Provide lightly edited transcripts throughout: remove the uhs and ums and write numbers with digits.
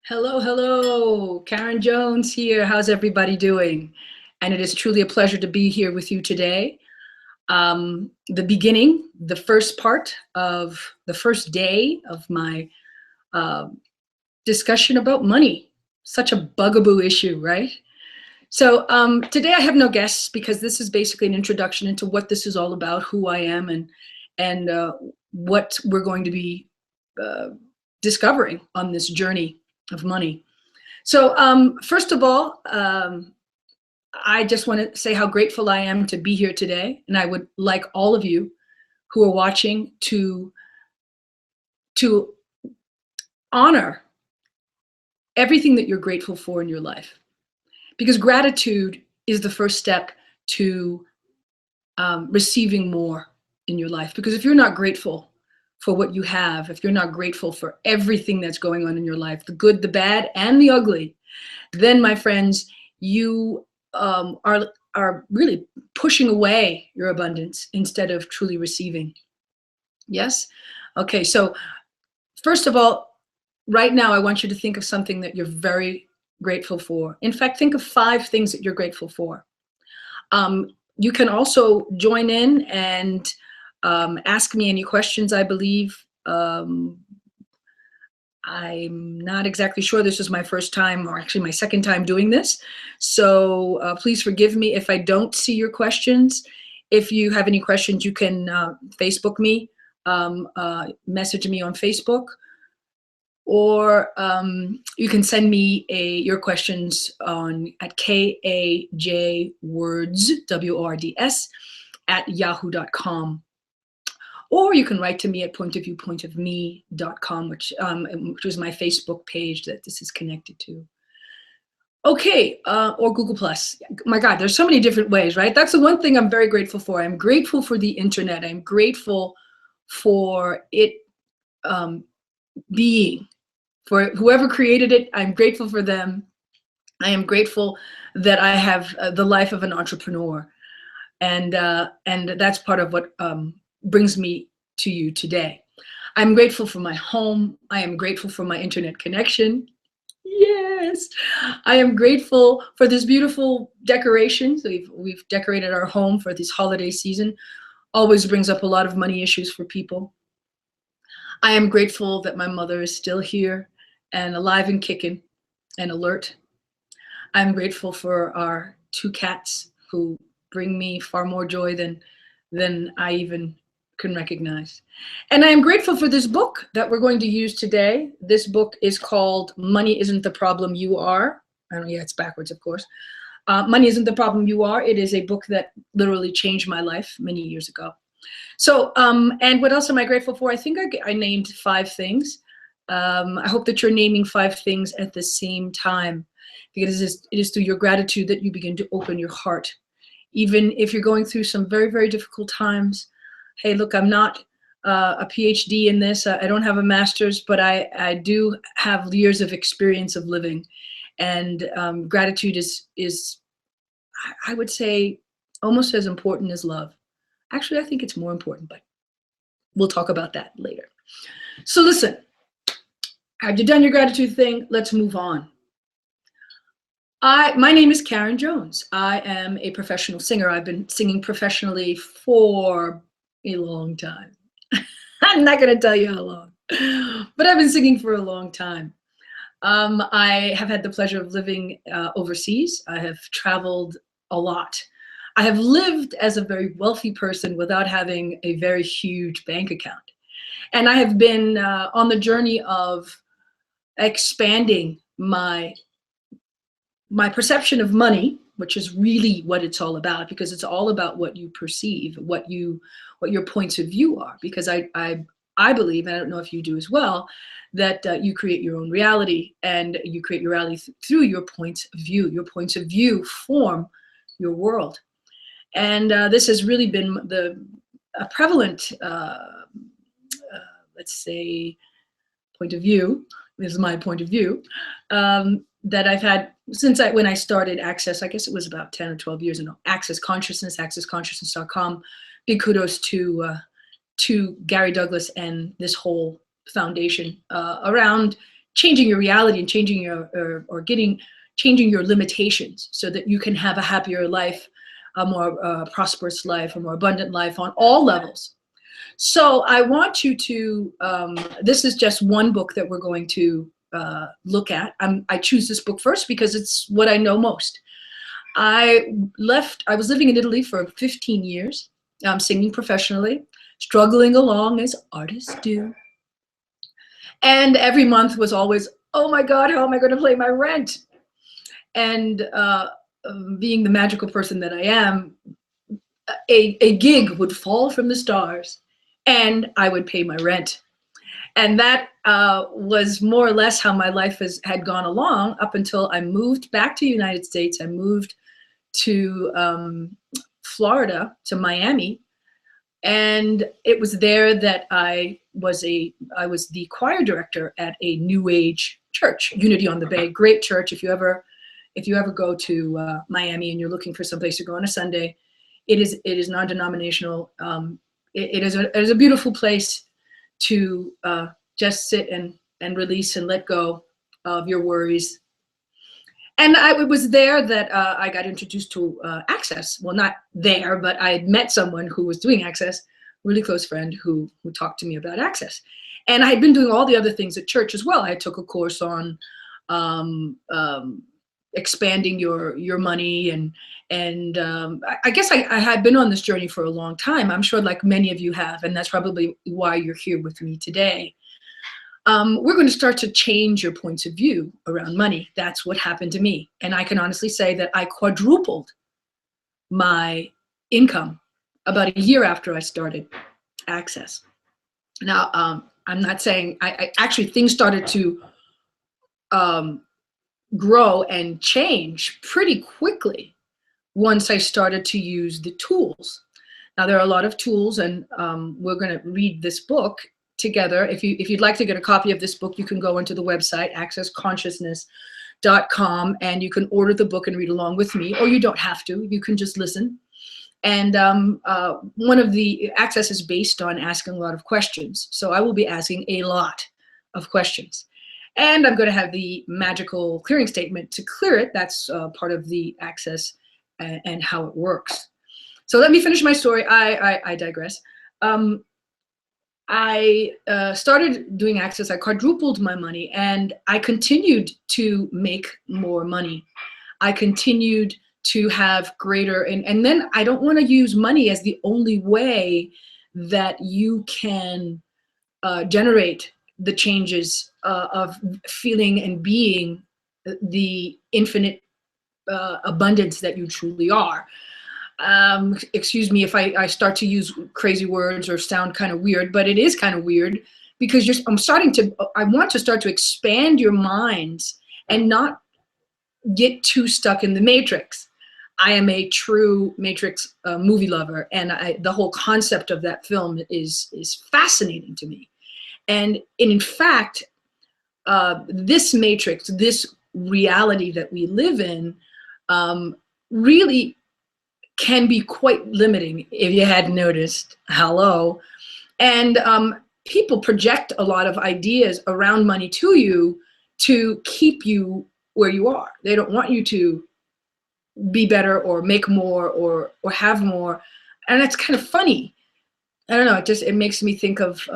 Hello, hello. Karen Jones here. How's everybody doing? And it is truly a pleasure to be here with you today. The beginning, the first part of the first day of my uh, discussion about money. Such a bugaboo issue, right? So today I have no guests because this is basically an introduction into what this is all about, who I am, and what we're going to be uh, discovering on this journey of money. So first of all, I just want to say how grateful I am to be here today, and I would like all of you who are watching to honor everything that you're grateful for in your life, because gratitude is the first step to receiving more in your life. Because if you're not grateful for what you have, if you're not grateful for everything that's going on in your life, the good, the bad, and the ugly, then, my friends, you are really pushing away your abundance instead of truly receiving. Yes? Okay, so first of all, right now, I want you to think of something that you're very grateful for. In fact, think of 5 things that you're grateful for. You can also join in and ask me any questions, I believe. I'm not exactly sure. This is my first time, or actually my second time doing this. So please forgive me if I don't see your questions. If you have any questions, you can Facebook me, message me on Facebook, or you can send me your questions at KAJWords, WORDS, at yahoo.com. Or you can write to me at pointofviewpointofme.com, which is my Facebook page that this is connected to. Okay, or Google Plus. My God, there's so many different ways, right? That's the one thing I'm very grateful for. I'm grateful for the internet. I'm grateful for it being, for whoever created it. I'm grateful for them. I am grateful that I have the life of an entrepreneur, and that's part of what brings me to you today. I'm grateful for my home. I am grateful for my internet connection. Yes. I am grateful for this beautiful decoration. So we've decorated our home for this holiday season. Always brings up a lot of money issues for people. I am grateful that my mother is still here and alive and kicking and alert. I'm grateful for our 2 cats who bring me far more joy than I even can recognize. And I am grateful for this book that we're going to use today. This book is called Money Isn't the Problem, You Are. I don't know, yeah, it's backwards, of course. Money Isn't the Problem, You Are. It is a book that literally changed my life many years ago. So, and what else am I grateful for? I think I named 5 things. I hope that you're naming 5 things at the same time, because it is through your gratitude that you begin to open your heart. Even if you're going through some very, very difficult times. Hey, look, I'm not a PhD in this. I don't have a master's, but I do have years of experience of living. And gratitude is, I would say, almost as important as love. Actually, I think it's more important, but we'll talk about that later. So listen, have you done your gratitude thing? Let's move on. My name is Karen Jones. I am a professional singer. I've been singing professionally for a long time. I'm not going to tell you how long, but I've been singing for a long time. I have had the pleasure of living overseas. I have traveled a lot. I have lived as a very wealthy person without having a very huge bank account. And I have been on the journey of expanding my perception of money, which is really what it's all about, because it's all about what you perceive, what your points of view are. Because I believe, and I don't know if you do as well, that you create your own reality, and you create your reality through your points of view. Your points of view form your world. And this has really been a prevalent, let's say, point of view. This is my point of view, that I've had since when I started Access. I guess it was about 10 or 12 years ago. Access Consciousness, accessconsciousness.com. Big kudos to Gary Douglas and this whole foundation around changing your reality and changing your, changing your limitations so that you can have a happier life, a more prosperous life, a more abundant life on all levels. So I want you to, this is just one book that we're going to look at. I choose this book first because it's what I know most. I was living in Italy for 15 years, singing professionally, struggling along as artists do. And every month was always, oh my God, how am I going to pay my rent? And being the magical person that I am, a gig would fall from the stars and I would pay my rent. And that was more or less how my life had gone along up until I moved back to the United States. I moved to Florida, to Miami. And it was there that I was the choir director at a New Age church, Unity on the Bay. Great church. If you ever go to Miami and you're looking for some place to go on a Sunday, it is non-denominational. It is a beautiful place to just sit and release and let go of your worries. And it was there that I got introduced to Access. Well, not there, but I had met someone who was doing Access, really close friend who talked to me about Access. And I had been doing all the other things at church as well. I took a course on expanding your money, and I guess I had been on this journey for a long time. I'm sure like many of you have, and that's probably why you're here with me today. We're going to start to change your points of view around money. That's what happened to me. And I can honestly say that I quadrupled my income about a year after I started Access. Now, I'm not saying, I actually, things started to grow and change pretty quickly once I started to use the tools. Now, there are a lot of tools, and we're going to read this book together. If you'd like to get a copy of this book, you can go into the website accessconsciousness.com and you can order the book and read along with me, or you don't have to. You can just listen. And one of the Access is based on asking a lot of questions. So I will be asking a lot of questions. And I'm going to have the magical clearing statement to clear it. That's part of the Access and how it works. So let me finish my story. I digress. I started doing Access. I quadrupled my money, and I continued to make more money. I continued to have greater, and then I don't want to use money as the only way that you can generate the changes of feeling and being the infinite abundance that you truly are. Excuse me if I start to use crazy words or sound kind of weird, but it is kind of weird because I want to start to expand your minds and not get too stuck in the Matrix. I am a true Matrix movie lover, and the whole concept of that film is fascinating to me. And in fact, this Matrix, this reality that we live in, really can be quite limiting, if you hadn't noticed. Hello. And people project a lot of ideas around money to you to keep you where you are. They don't want you to be better or make more or have more. And that's kind of funny. I don't know, it makes me think of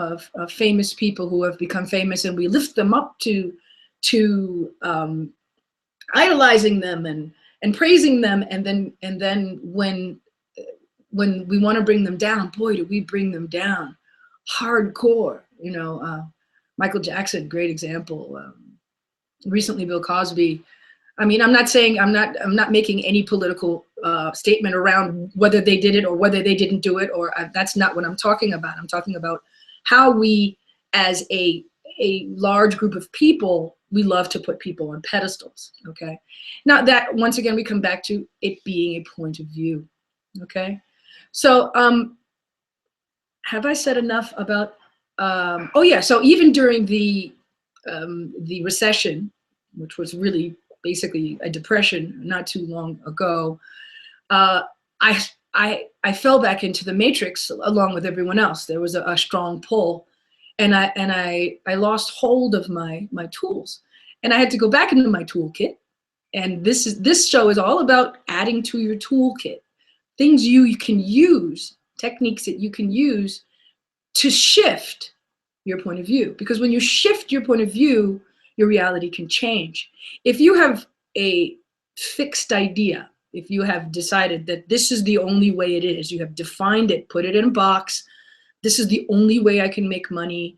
famous people who have become famous, and we lift them up to idolizing them and praising them, and then when we want to bring them down, boy, do we bring them down hardcore. You know, Michael Jackson, great example. Recently, Bill Cosby. I mean, I'm not making any political statement around whether they did it or whether they didn't do it, or that's not what I'm talking about. I'm talking about how we, as a large group of people, we love to put people on pedestals, okay? Now that, once again, we come back to it being a point of view, okay? So have I said enough about, oh yeah, so even during the recession, which was really basically a depression not too long ago, I fell back into the Matrix along with everyone else. There was a strong pull. and I lost hold of my tools, and I had to go back into my toolkit. And this show is all about adding to your toolkit, things you can use, techniques that you can use to shift your point of view. Because when you shift your point of view, your reality can change. If you have a fixed idea, if you have decided that this is the only way it is, you have defined it, put it in a box, this is the only way I can make money,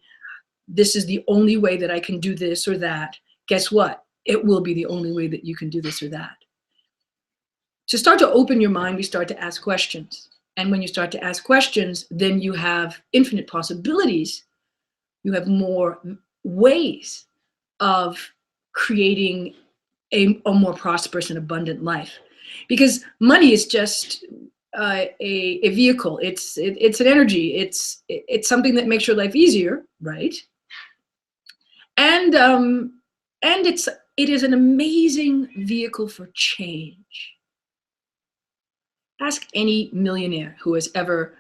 this is the only way that I can do this or that, guess what? It will be the only way that you can do this or that. To start to open your mind, we start to ask questions. And when you start to ask questions, then you have infinite possibilities. You have more ways of creating a more prosperous and abundant life. Because money is just a vehicle. It's an energy. It's something that makes your life easier, right? And it is an amazing vehicle for change. Ask any millionaire who has ever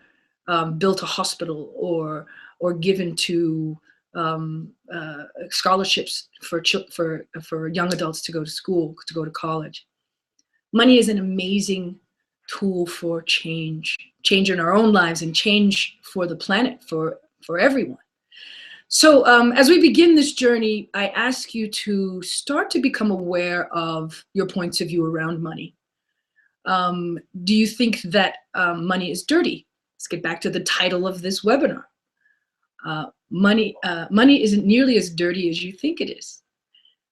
built a hospital or given to scholarships for young adults to go to school, to go to college. Money is an amazing tool for change in our own lives and change for the planet, for everyone. So as we begin this journey, I ask you to start to become aware of your points of view around money. Do you think that money is dirty? Let's get back to the title of this webinar. Money isn't nearly as dirty as you think it is.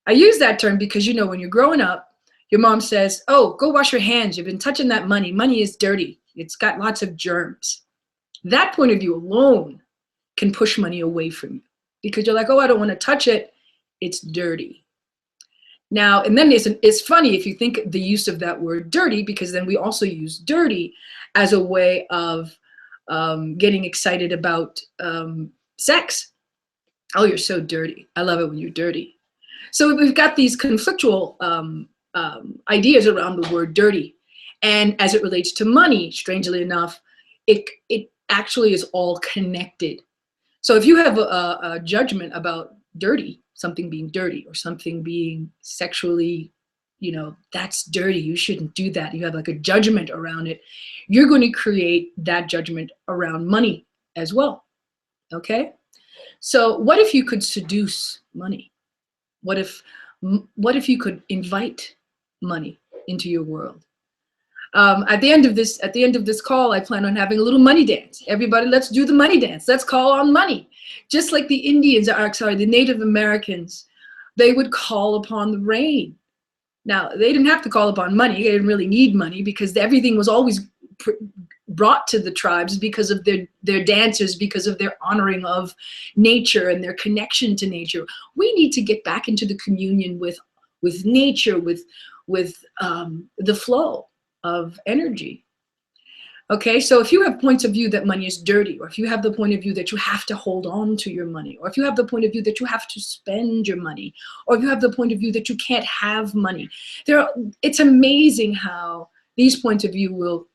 I use that term because, you know, when you're growing up, your mom says, oh, go wash your hands. You've been touching that money. Money is dirty. It's got lots of germs. That point of view alone can push money away from you because you're like, oh, I don't want to touch it. It's dirty. Now, and then it's funny if you think the use of that word dirty, because then we also use dirty as a way of getting excited about sex. Oh, you're so dirty. I love it when you're dirty. So we've got these conflictual ideas around the word dirty. And as it relates to money, strangely enough, it actually is all connected. So if you have a judgment about dirty, something being dirty or something being sexually, you know, that's dirty, you shouldn't do that, you have like a judgment around it, you're going to create that judgment around money as well. Okay? So what if you could seduce money? What if you could invite money into your world? At the end of this call, I plan on having a little money dance. Everybody, let's do the money dance. Let's call on money. Just like the the Native Americans, they would call upon the rain. Now, they didn't have to call upon money. They didn't really need money because everything was always brought to the tribes because of their dancers, because of their honoring of nature and their connection to nature. We need to get back into the communion with nature, with the flow of energy. Okay, so if you have points of view that money is dirty, or if you have the point of view that you have to hold on to your money, or if you have the point of view that you have to spend your money, or if you have the point of view that you can't have money, it's amazing how these points of view will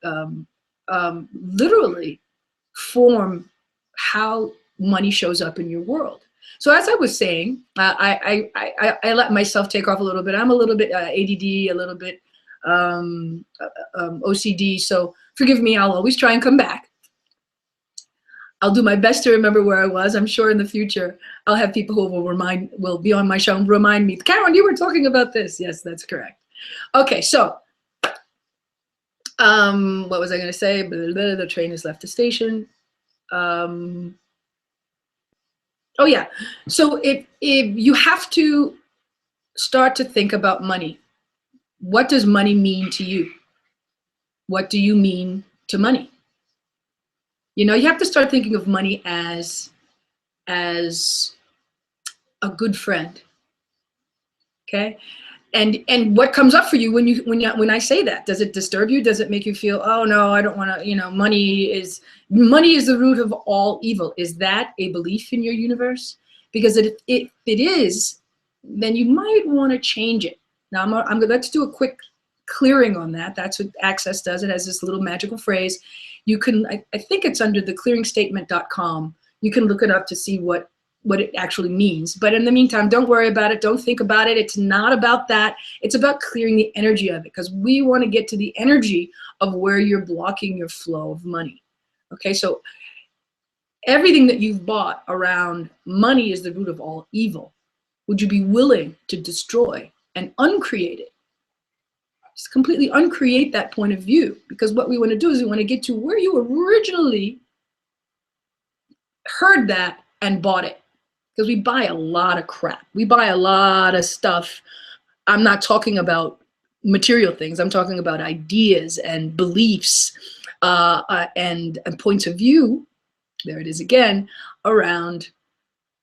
literally form how money shows up in your world. So as I was saying, I let myself take off a little bit. I'm a little bit ADD, a little bit OCD, so forgive me, I'll always try and come back. I'll do my best to remember where I was. I'm sure in the future I'll have people who will be on my show and remind me, Karen, you were talking about this. Yes, that's correct. Okay, so what was I going to say? The train has left the station. Oh yeah, so if you have to start to think about money. What does money mean to you? What do you mean to money? You know, you have to start thinking of money as a good friend. Okay? And what comes up for you when I say that? Does it disturb you? Does it make you feel, oh no, I don't want to, you know, money is the root of all evil? Is that a belief in your universe? Because if it is, then you might want to change it. Now, let's do a quick clearing on that. That's what Access does. It has this little magical phrase. You can, I think it's under the clearingstatement.com. You can look it up to see what what it actually means. But in the meantime, don't worry about it. Don't think about it. It's not about that. It's about clearing the energy of it, because we want to get to the energy of where you're blocking your flow of money. Okay, so everything that you've bought around money is the root of all evil. Would you be willing to destroy and uncreate it? Just completely uncreate that point of view, because what we want to do is we want to get to where you originally heard that and bought it. Because we buy a lot of crap. We buy a lot of stuff. I'm not talking about material things. I'm talking about ideas and beliefs and points of view. There it is again, around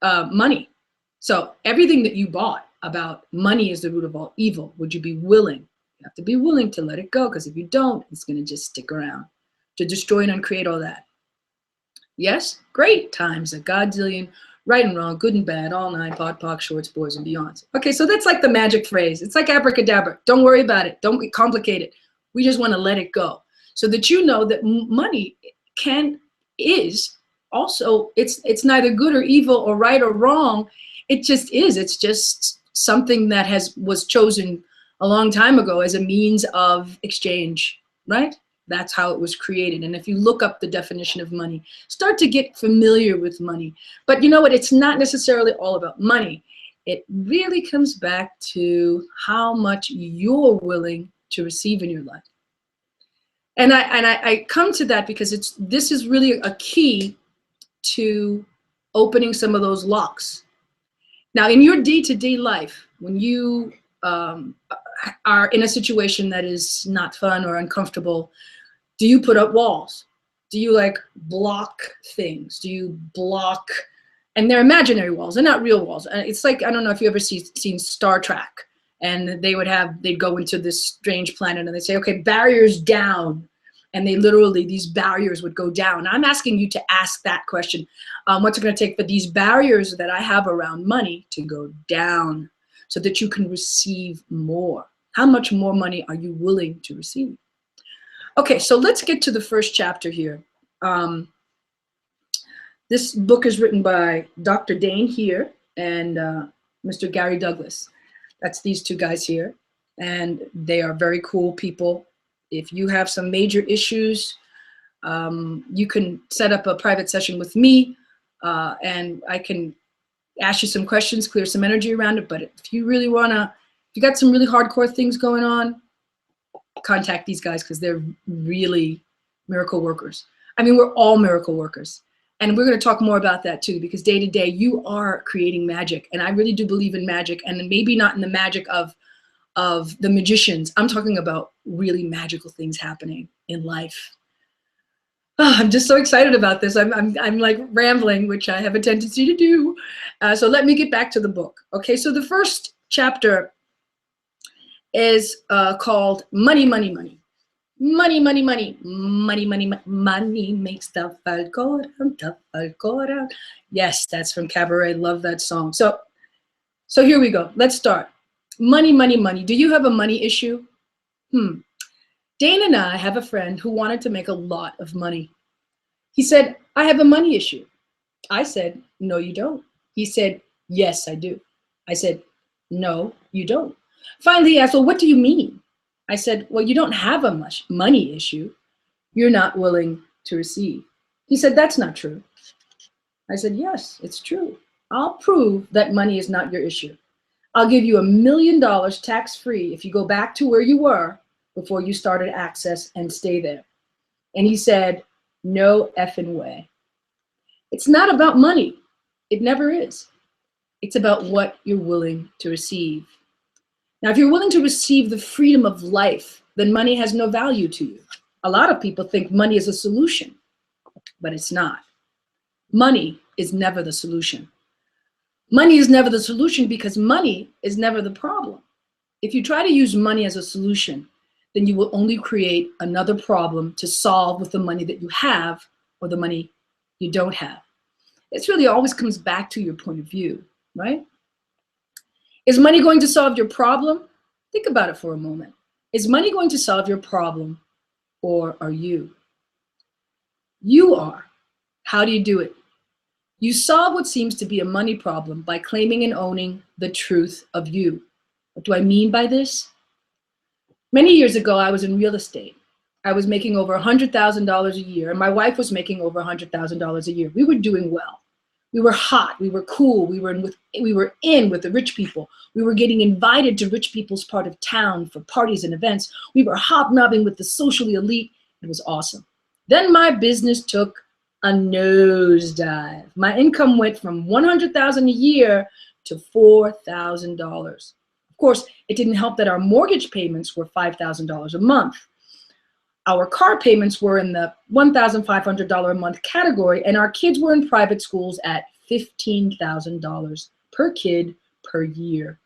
money. So everything that you bought about money is the root of all evil. Would you be willing? You have to be willing to let it go, because if you don't, it's going to just stick around to destroy and uncreate all that. Yes? Great. Times a godzillion. Right and wrong, good and bad, all nine, pod, poc, shorts, boys, and beyonds. Okay, so that's like the magic phrase. It's like abracadabra. Don't worry about it. Don't complicate it. We just want to let it go, so that you know that money is also, it's neither good or evil or right or wrong. It just is. It's just something that was chosen a long time ago as a means of exchange, right? That's how it was created. And if you look up the definition of money, start to get familiar with money. But you know what? It's not necessarily all about money. It really comes back to how much you're willing to receive in your life. And I come to that because this is really a key to opening some of those locks. Now, in your day-to-day life, when you are in a situation that is not fun or uncomfortable, do you put up walls? Do you like block things? Do you block, and they're imaginary walls, they're not real walls. It's like, I don't know if you ever seen Star Trek, and they'd go into this strange planet and they say, okay, barriers down. And they literally, these barriers would go down. I'm asking you to ask that question. What's it gonna take for these barriers that I have around money to go down so that you can receive more? How much more money are you willing to receive? Okay, so let's get to the first chapter here. This book is written by Dr. Dane here and Mr. Gary Douglas. That's these two guys here. And they are very cool people. If you have some major issues, you can set up a private session with me and I can ask you some questions, clear some energy around it. But if you really wanna, if you got some really hardcore things going on, contact these guys, because they're really miracle workers. I mean, we're all miracle workers. And we're going to talk more about that too, because day to day you are creating magic. And I really do believe in magic, and maybe not in the magic of the magicians. I'm talking about really magical things happening in life. Oh, I'm just so excited about this. I'm like rambling, which I have a tendency to do. So let me get back to the book. Okay, so the first chapter is called Money, Money, Money. Money, money, money, money, money, money, money makes the world go round, the world go round. Yes, that's from Cabaret. Love that song. So here we go. Let's start. Money, money, money. Do you have a money issue? Dane and I have a friend who wanted to make a lot of money. He said, I have a money issue. I said, no, you don't. He said, yes, I do. I said, no, you don't. Finally, he asked, well, what do you mean? I said, well, you don't have a money issue. You're not willing to receive. He said, that's not true. I said, yes, it's true. I'll prove that money is not your issue. I'll give you $1 million tax-free if you go back to where you were before you started Access and stay there. And he said, no effing way. It's not about money. It never is. It's about what you're willing to receive. Now, if you're willing to receive the freedom of life, then money has no value to you. A lot of people think money is a solution, but it's not. Money is never the solution. Money is never the solution because money is never the problem. If you try to use money as a solution, then you will only create another problem to solve with the money that you have or the money you don't have. It really always comes back to your point of view, right? Is money going to solve your problem? Think about it for a moment. Is money going to solve your problem, or are you? You are. How do you do it? You solve what seems to be a money problem by claiming and owning the truth of you. What do I mean by this? Many years ago, I was in real estate. I was making over $100,000 a year, and my wife was making over $100,000 a year. We were doing well. We were hot. We were cool. We were in with the rich people. We were getting invited to rich people's part of town for parties and events. We were hobnobbing with the socially elite. It was awesome. Then my business took a nosedive. My income went from $100,000 a year to $4,000. Of course, it didn't help that our mortgage payments were $5,000 a month. Our car payments were in the $1,500 a month category, and our kids were in private schools at $15,000 per kid per year.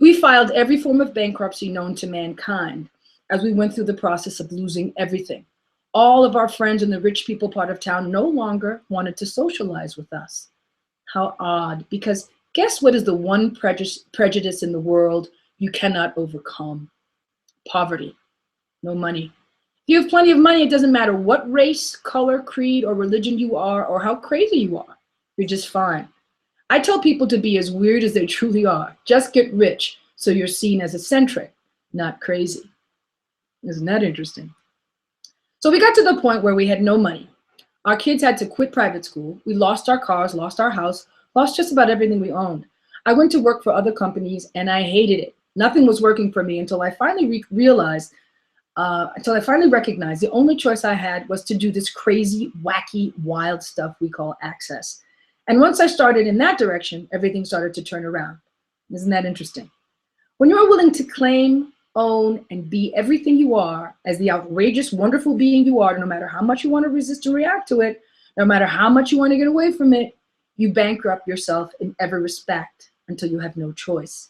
We filed every form of bankruptcy known to mankind as we went through the process of losing everything. All of our friends in the rich people part of town no longer wanted to socialize with us. How odd, because guess what is the one prejudice in the world you cannot overcome? Poverty. No money. If you have plenty of money, it doesn't matter what race, color, creed, or religion you are, or how crazy you are. You're just fine. I tell people to be as weird as they truly are. Just get rich so you're seen as eccentric, not crazy. Isn't that interesting? So we got to the point where we had no money. Our kids had to quit private school. We lost our cars, lost our house, lost just about everything we owned. I went to work for other companies and I hated it. Nothing was working for me until I finally recognized the only choice I had was to do this crazy, wacky, wild stuff we call access. And once I started in that direction, everything started to turn around. Isn't that interesting? When you're willing to claim, own, and be everything you are as the outrageous, wonderful being you are, no matter how much you want to resist and react to it, no matter how much you want to get away from it, you bankrupt yourself in every respect until you have no choice.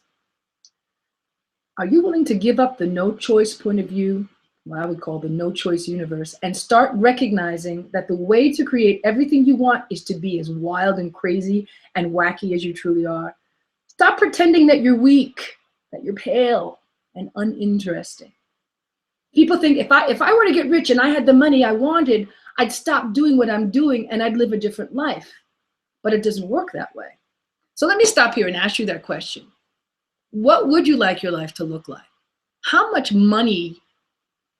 Are you willing to give up the no choice point of view, what I would call the no choice universe, and start recognizing that the way to create everything you want is to be as wild and crazy and wacky as you truly are? Stop pretending that you're weak, that you're pale and uninteresting. People think if I were to get rich and I had the money I wanted, I'd stop doing what I'm doing and I'd live a different life. But it doesn't work that way. So let me stop here and ask you that question. What would you like your life to look like? How much money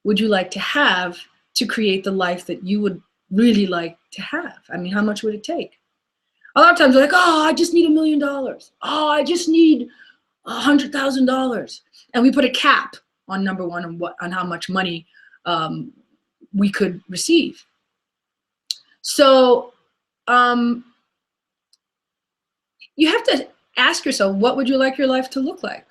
would you like to have to create the life that you would really like to have? I mean, how much would it take? A lot of times we're like, oh, I just need $1 million. Oh, I just need $100,000. And we put a cap on number one on how much money we could receive. So you have to ask yourself, what would you like your life to look like?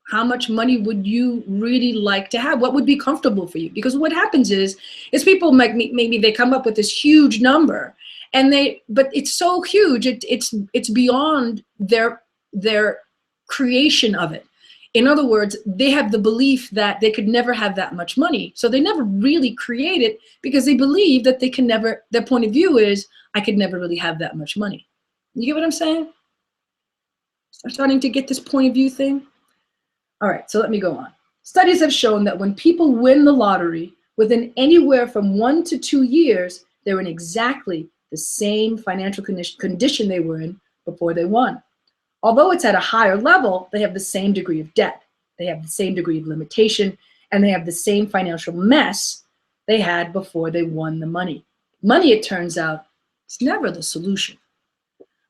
How much money would you really like to have? What would be comfortable for you? Because what happens is people maybe they come up with this huge number, but it's so huge, it's beyond their creation of it. In other words, they have the belief that they could never have that much money. So they never really create it because they believe that they can never, their point of view is, I could never really have that much money. You get what I'm saying? I'm starting to get this point of view thing. All right, so let me go on. Studies have shown that when people win the lottery, within anywhere from 1 to 2 years, they're in exactly the same financial condition they were in before they won. Although it's at a higher level, they have the same degree of debt. They have the same degree of limitation, and they have the same financial mess they had before they won the money. Money, it turns out, is never the solution.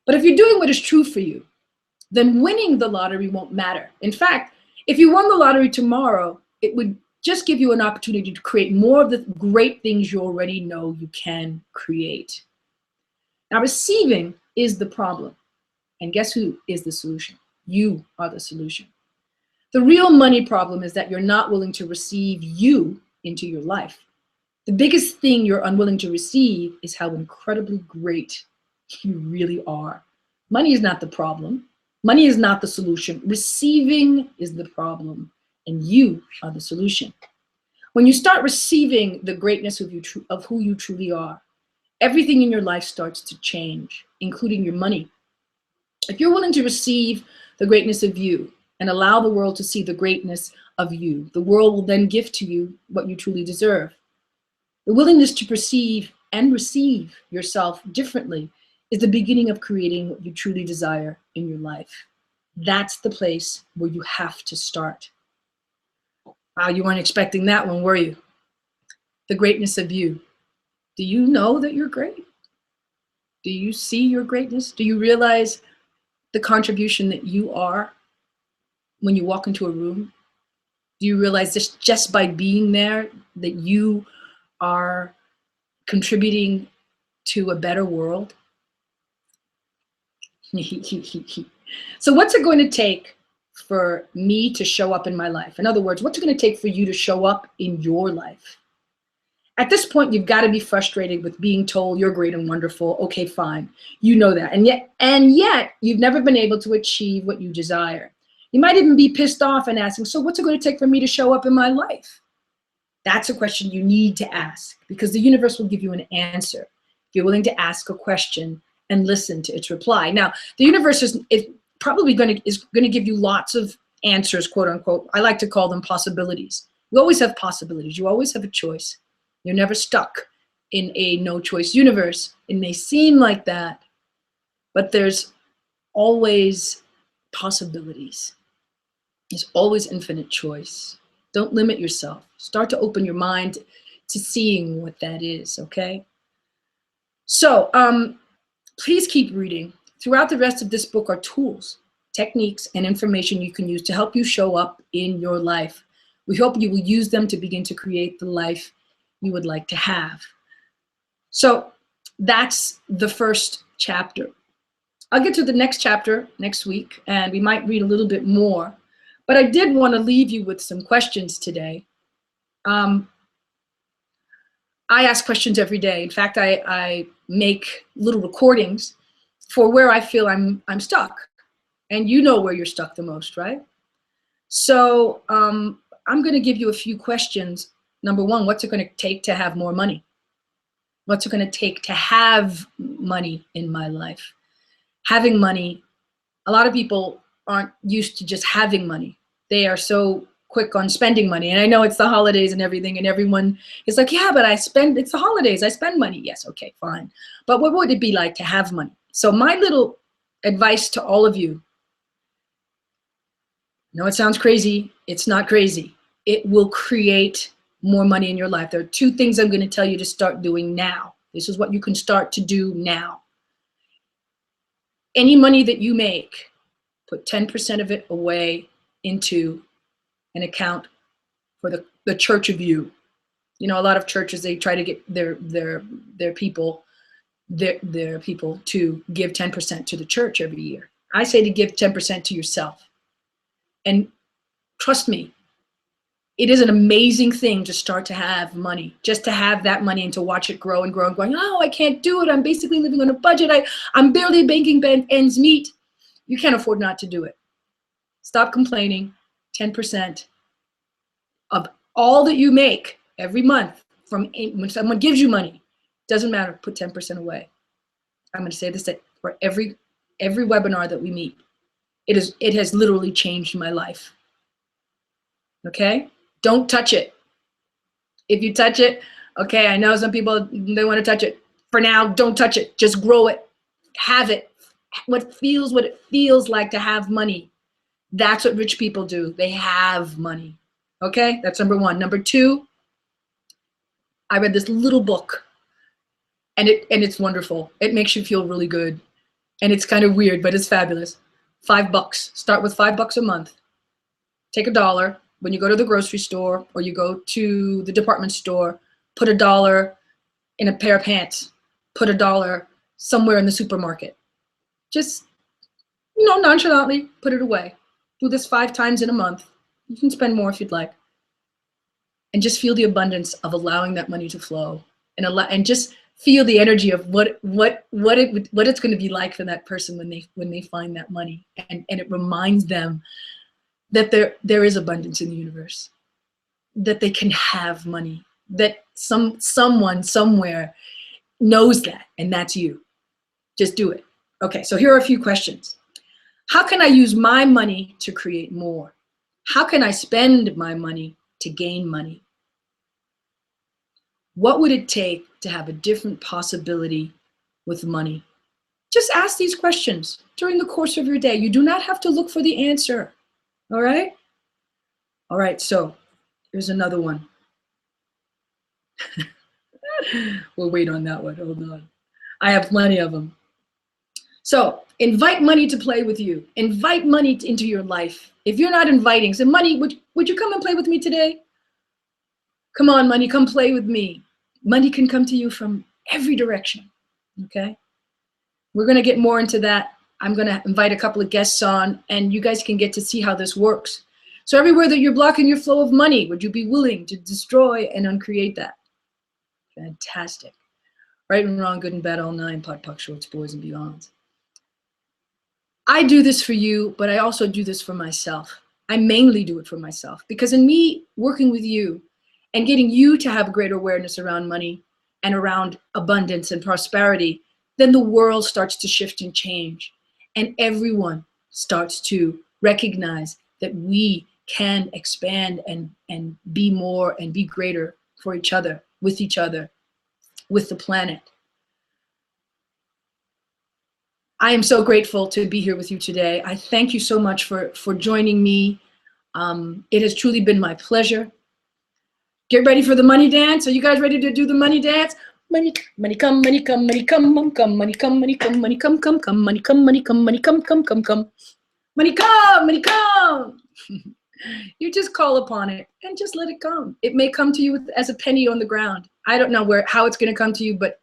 But if you're doing what is true for you, then winning the lottery won't matter. In fact, if you won the lottery tomorrow, it would just give you an opportunity to create more of the great things you already know you can create. Now, receiving is the problem. And guess who is the solution? You are the solution. The real money problem is that you're not willing to receive you into your life. The biggest thing you're unwilling to receive is how incredibly great you really are. Money is not the problem. Money is not the solution. Receiving is the problem, and you are the solution. When you start receiving the greatness of who you truly are, everything in your life starts to change, including your money. If you're willing to receive the greatness of you and allow the world to see the greatness of you, the world will then give to you what you truly deserve. The willingness to perceive and receive yourself differently is the beginning of creating what you truly desire in your life. That's the place where you have to start. Wow, you weren't expecting that one, were you? The greatness of you. Do you know that you're great? Do you see your greatness? Do you realize the contribution that you are when you walk into a room? Do you realize this just by being there that you are contributing to a better world? So what's it going to take for me to show up in my life? In other words, what's it going to take for you to show up in your life? At this point, you've got to be frustrated with being told you're great and wonderful. Okay, fine. You know that. And yet you've never been able to achieve what you desire. You might even be pissed off and asking, so what's it going to take for me to show up in my life? That's a question you need to ask, because the universe will give you an answer if you're willing to ask a question and listen to its reply. Now, the universe is probably going to give you lots of answers, quote unquote. I like to call them possibilities. You always have possibilities. You always have a choice. You're never stuck in a no-choice universe. It may seem like that, but there's always possibilities. There's always infinite choice. Don't limit yourself. Start to open your mind to seeing what that is, okay? So please keep reading. Throughout the rest of this book are tools, techniques, and information you can use to help you show up in your life. We hope you will use them to begin to create the life you would like to have. So that's the first chapter. I'll get to the next chapter next week, and we might read a little bit more. But I did want to leave you with some questions today. I ask questions every day. In fact, I make little recordings for where I feel I'm stuck. And you know where you're stuck the most, right? So I'm going to give you a few questions. Number one, what's it going to take to have more money? What's it going to take to have money in my life? Having money, a lot of people aren't used to just having money. They are so quick on spending money. And I know it's the holidays and everything, and everyone is like, yeah, but it's the holidays, I spend money. Yes, okay, fine. But what would it be like to have money? So my little advice to all of you, I know it sounds crazy, it's not crazy. It will create more money in your life. There are two things I'm going to tell you to start doing now. This is what you can start to do now. Any money that you make, put 10% of it away into an account for the church of you. You know, a lot of churches, they try to get their people to give 10% to the church every year. I say to give 10% to yourself. And trust me, it is an amazing thing to start to have money, just to have that money and to watch it grow and grow and going, oh, I can't do it. I'm basically living on a budget. I'm barely making ends meet. You can't afford not to do it. Stop complaining. 10% of all that you make every month from when someone gives you money, doesn't matter, put 10% away. I'm going to say this for every webinar that we meet. It has literally changed my life. Okay? Don't touch it. If you touch it, okay, I know some people, they want to touch it. For now, don't touch it. Just grow it. Have it. What it feels like to have money. That's what rich people do. They have money. Okay? That's number one. Number two, I read this little book, and it's wonderful. It makes you feel really good. And it's kind of weird, but it's fabulous. $5. Start with $5 a month. Take $1. When you go to the grocery store or you go to the department store, put $1 in a pair of pants. Put $1 somewhere in the supermarket. Just, nonchalantly put it away. Do this 5 times in a month. You can spend more if you'd like. And just feel the abundance of allowing that money to flow, and just feel the energy of what it's going to be like for that person when they find that money, and it reminds them that there is abundance in the universe, that they can have money, that someone somewhere knows that, and that's you. Just do it. Okay, so here are a few questions. How can I use my money to create more? How can I spend my money to gain money? What would it take to have a different possibility with money? Just ask these questions during the course of your day. You do not have to look for the answer. All right? All right, so here's another one. We'll wait on that one. Hold on. I have plenty of them. So invite money to play with you. Invite money into your life. If you're not inviting, so money, would you come and play with me today? Come on, money, come play with me. Money can come to you from every direction, okay? We're gonna get more into that. I'm gonna invite a couple of guests on, and you guys can get to see how this works. So everywhere that you're blocking your flow of money, would you be willing to destroy and uncreate that? Fantastic. Right and wrong, good and bad, all nine, pot, puck, shorts, boys, and beyonds. I do this for you, but I also do this for myself. I mainly do it for myself, because in me working with you and getting you to have greater awareness around money and around abundance and prosperity, then the world starts to shift and change. And everyone starts to recognize that we can expand and be more and be greater for each other, with the planet. I am so grateful to be here with you today. I thank you so much for joining me. It has truly been my pleasure. Get ready for the money dance. Are you guys ready to do the money dance? Money, money come, money come, money come, come, money come, money come, money come, come, money come, money come, money come, come. Money come, money come. You just call upon it and just let it come. It may come to you as a penny on the ground. I don't know how it's going to come to you, but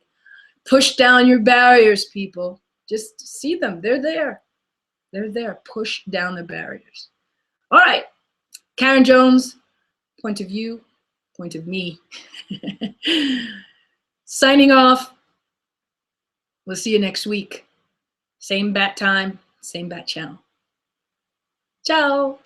push down your barriers, people. Just see them. They're there. They're there. Push down the barriers. All right. Karen Jones, point of view, point of me. Signing off. We'll see you next week. Same bat time, same bat channel. Ciao.